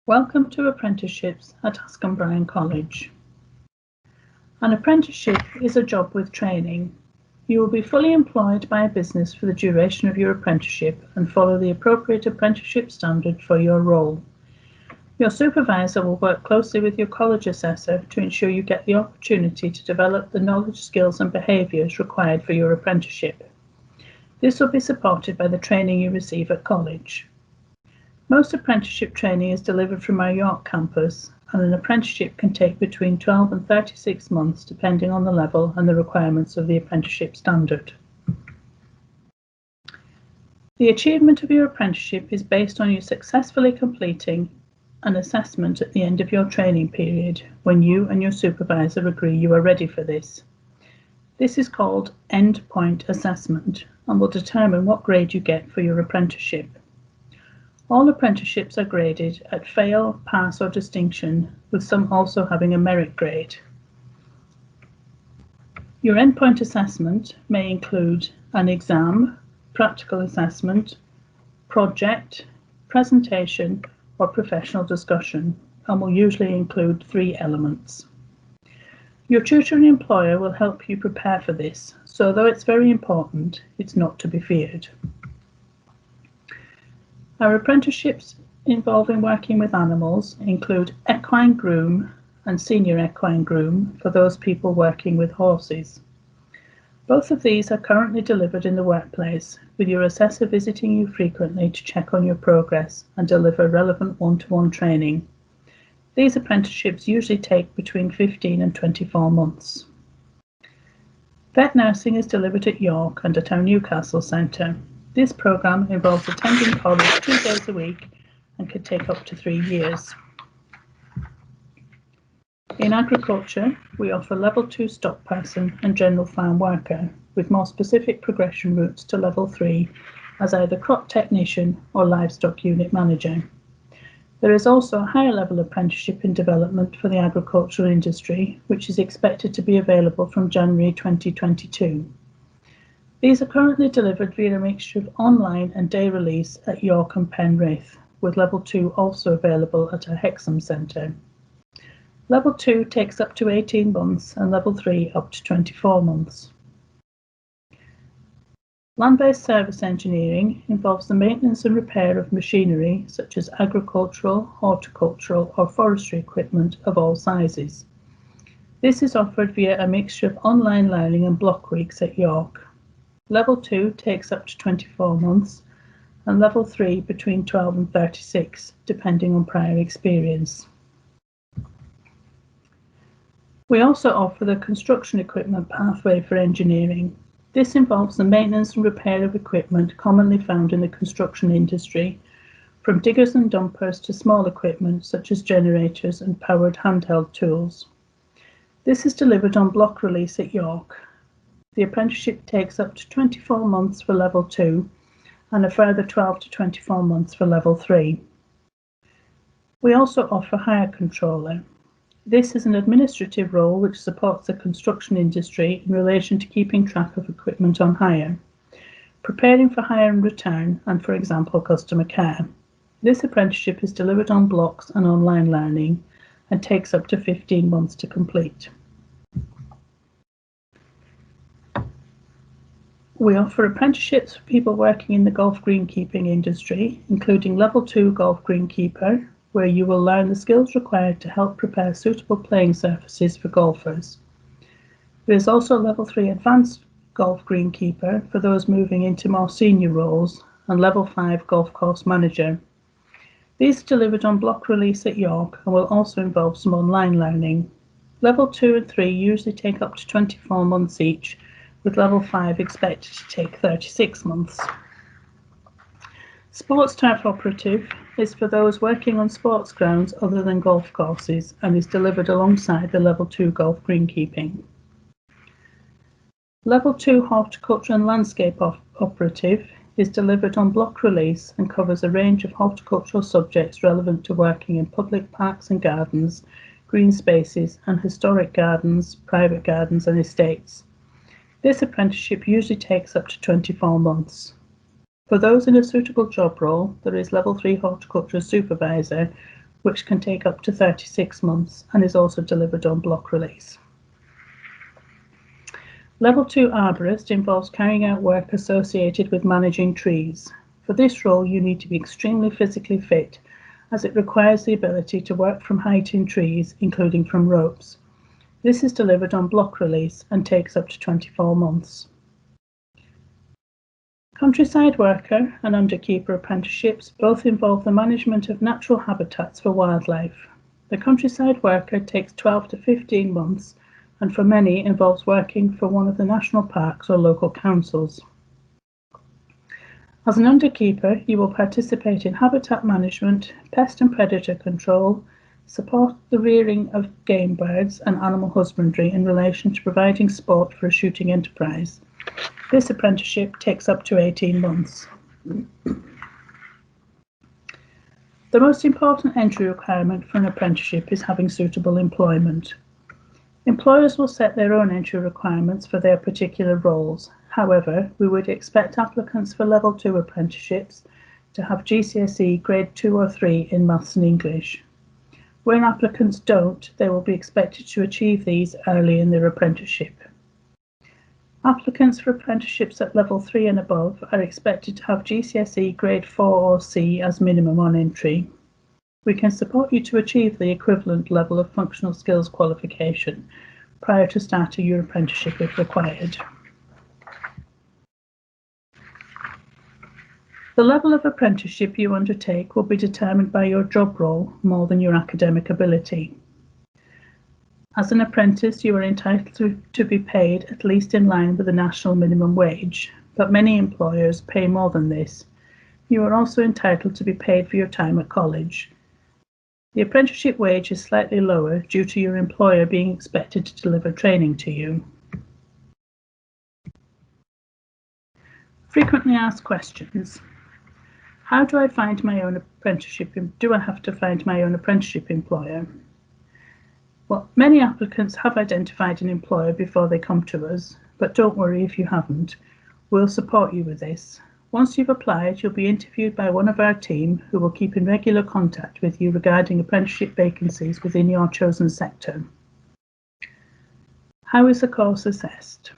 Welcome to Apprenticeships at Askham College. An apprenticeship is a job with training. You will be fully employed by a business for the duration of your apprenticeship and follow the appropriate apprenticeship standard for your role. Your supervisor will work closely with your college assessor to ensure you get the opportunity to develop the knowledge, skills and behaviours required for your apprenticeship. This will be supported by the training you receive at college. Most apprenticeship training is delivered from our York campus, and an apprenticeship can take between 12 and 36 months depending on the level and the requirements of the apprenticeship standard. The achievement of your apprenticeship is based on you successfully completing an assessment at the end of your training period when you and your supervisor agree you are ready for this. This is called endpoint assessment and will determine what grade you get for your apprenticeship. All apprenticeships are graded at fail, pass or distinction, with some also having a merit grade. Your endpoint assessment may include an exam, practical assessment, project, presentation or professional discussion, and will usually include 3 elements. Your tutor and employer will help you prepare for this, so though it's very important, it's not to be feared. Our apprenticeships involving working with animals include equine groom and senior equine groom for those people working with horses. Both of these are currently delivered in the workplace, with your assessor visiting you frequently to check on your progress and deliver relevant one-to-one training. These apprenticeships usually take between 15 and 24 months. Vet nursing is delivered at York and at our Newcastle centre. This programme involves attending college 2 days a week and can take up to 3 years. In agriculture, we offer Level 2 stock person and general farm worker, with more specific progression routes to Level 3 as either crop technician or livestock unit manager. There is also a higher level apprenticeship in development for the agricultural industry, which is expected to be available from January 2022. These are currently delivered via a mixture of online and day release at York and Penrith, with Level 2 also available at our Hexham Centre. Level 2 takes up to 18 months and Level 3 up to 24 months. Land-based service engineering involves the maintenance and repair of machinery such as agricultural, horticultural or forestry equipment of all sizes. This is offered via a mixture of online learning and block weeks at York. Level 2 takes up to 24 months and Level 3 between 12 and 36, depending on prior experience. We also offer the construction equipment pathway for engineering. This involves the maintenance and repair of equipment commonly found in the construction industry, from diggers and dumpers to small equipment such as generators and powered handheld tools. This is delivered on block release at York. The apprenticeship takes up to 24 months for Level 2 and a further 12 to 24 months for Level 3. We also offer hire controller. This is an administrative role which supports the construction industry in relation to keeping track of equipment on hire, preparing for hire and return, and for example, customer care. This apprenticeship is delivered on blocks and online learning and takes up to 15 months to complete. We offer apprenticeships for people working in the golf greenkeeping industry, including Level 2 golf greenkeeper, where you will learn the skills required to help prepare suitable playing surfaces for golfers. There is also Level 3 advanced golf greenkeeper for those moving into more senior roles, and Level 5 golf course manager. These are delivered on block release at York and will also involve some online learning. Level 2 and 3 usually take up to 24 months each, with Level 5 expected to take 36 months. Sports turf operative is for those working on sports grounds other than golf courses and is delivered alongside the Level 2 golf greenkeeping. Level 2 horticulture and landscape operative is delivered on block release and covers a range of horticultural subjects relevant to working in public parks and gardens, green spaces and historic gardens, private gardens and estates. This apprenticeship usually takes up to 24 months. For those in a suitable job role, there is Level 3 horticulture supervisor which can take up to 36 months and is also delivered on block release. Level 2 arborist involves carrying out work associated with managing trees. For this role, you need to be extremely physically fit, as it requires the ability to work from height in trees, including from ropes. This is delivered on block release and takes up to 24 months. Countryside worker and underkeeper apprenticeships both involve the management of natural habitats for wildlife. The countryside worker takes 12 to 15 months and for many involves working for one of the national parks or local councils. As an underkeeper, you will participate in habitat management, pest and predator control, support the rearing of game birds and animal husbandry in relation to providing sport for a shooting enterprise. This apprenticeship takes up to 18 months. The most important entry requirement for an apprenticeship is having suitable employment. Employers will set their own entry requirements for their particular roles. However, we would expect applicants for Level 2 apprenticeships to have GCSE Grade 2 or 3 in Maths and English. When applicants don't, they will be expected to achieve these early in their apprenticeship. Applicants for apprenticeships at Level 3 and above are expected to have GCSE Grade 4 or C as minimum on entry. We can support you to achieve the equivalent level of functional skills qualification prior to starting your apprenticeship if required. The level of apprenticeship you undertake will be determined by your job role more than your academic ability. As an apprentice, you are entitled to be paid at least in line with the national minimum wage, but many employers pay more than this. You are also entitled to be paid for your time at college. The apprenticeship wage is slightly lower due to your employer being expected to deliver training to you. Frequently asked questions. How do I find my own apprenticeship? Do I have to find my own apprenticeship employer? Well, many applicants have identified an employer before they come to us, but don't worry if you haven't. We'll support you with this. Once you've applied, you'll be interviewed by one of our team who will keep in regular contact with you regarding apprenticeship vacancies within your chosen sector. How is the course assessed?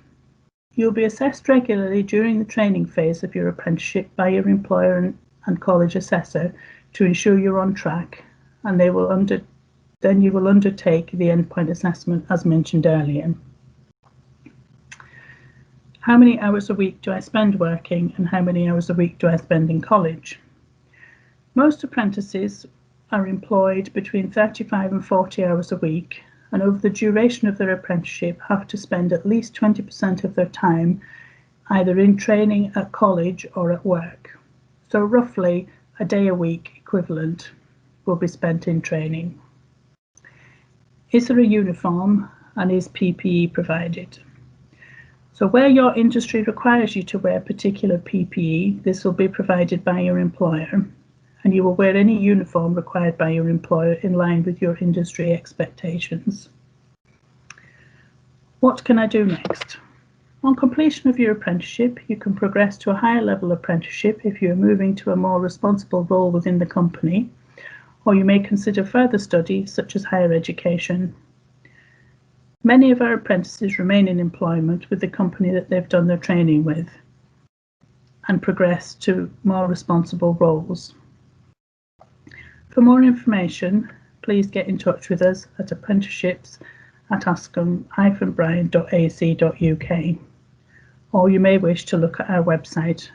You'll be assessed regularly during the training phase of your apprenticeship by your employer and college assessor to ensure you're on track, and then you will undertake the endpoint assessment as mentioned earlier. How many hours a week do I spend working and how many hours a week do I spend in college? Most apprentices are employed between 35 and 40 hours a week, and over the duration of their apprenticeship have to spend at least 20% of their time either in training at college or at work. So roughly a day a week equivalent will be spent in training. Is there a uniform and is PPE provided? So where your industry requires you to wear particular PPE, this will be provided by your employer, and you will wear any uniform required by your employer in line with your industry expectations. What can I do next? On completion of your apprenticeship, you can progress to a higher level apprenticeship if you are moving to a more responsible role within the company, or you may consider further study such as higher education. Many of our apprentices remain in employment with the company that they've done their training with and progress to more responsible roles. For more information, please get in touch with us at apprenticeships@ascom-bryan.ac.uk, or you may wish to look at our website.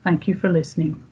Thank you for listening.